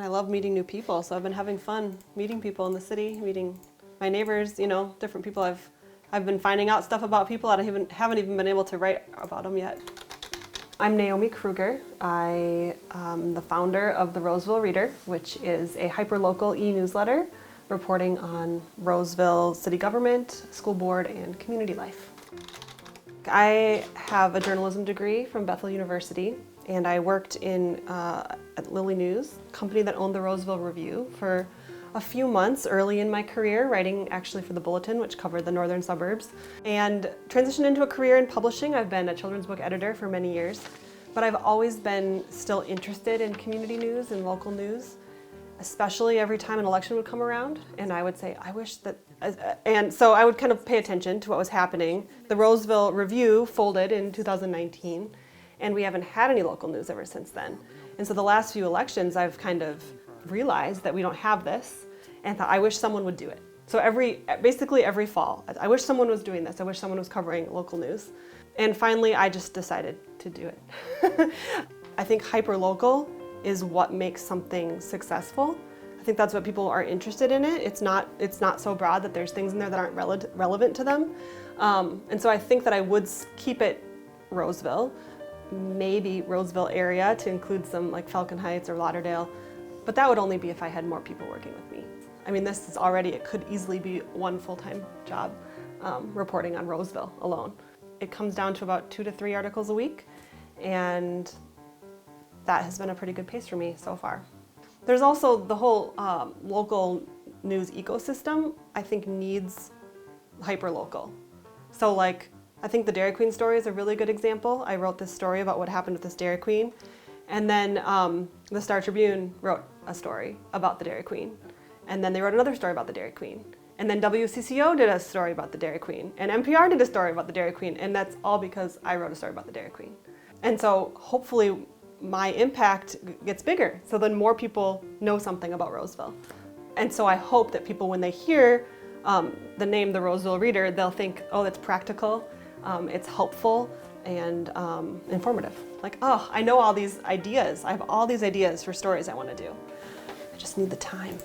I love meeting new people, so I've been having fun meeting people in the city, meeting my neighbors, different people. I've been finding out stuff about people that I haven't even been able to write about them yet. I'm Naomi Krueger. I am the founder of the Roseville Reader, which is a hyperlocal e-newsletter reporting on Roseville city government, school board, and community life. I have a journalism degree from Bethel University, and I worked at Lily News, a company that owned the Roseville Review, for a few months early in my career, writing actually for the Bulletin, which covered the northern suburbs, and transitioned into a career in publishing. I've been a children's book editor for many years, but I've always been still interested in community news and local news, especially every time an election would come around, and I would say, I wish that, and so I would kind of pay attention to what was happening. The Roseville Review folded in 2019, and we haven't had any local news ever since then. And so the last few elections, I've kind of realized that we don't have this, and thought, I wish someone would do it. So basically every fall, I wish someone was doing this. I wish someone was covering local news. And finally, I just decided to do it. I think hyperlocal is what makes something successful. I think that's what people are interested in it. It's not so broad that there's things in there that aren't relevant to them. And so I think that I would keep it Roseville, maybe Roseville area to include some like Falcon Heights or Lauderdale, but that would only be if I had more people working with me. I mean, it could easily be one full-time job reporting on Roseville alone. It comes down to about 2 to 3 articles a week, and that has been a pretty good pace for me so far. There's also the whole local news ecosystem, I think, needs hyperlocal. So I think the Dairy Queen story is a really good example. I wrote this story about what happened with this Dairy Queen, and then the Star Tribune wrote a story about the Dairy Queen, and then they wrote another story about the Dairy Queen, and then WCCO did a story about the Dairy Queen, and NPR did a story about the Dairy Queen, and that's all because I wrote a story about the Dairy Queen. And so hopefully my impact gets bigger, so then more people know something about Roseville. And so I hope that people, when they hear the name the Roseville Reader, they'll think, oh, that's practical, it's helpful, and informative. Like, oh, I know all these ideas. I have all these ideas for stories I want to do. I just need the time.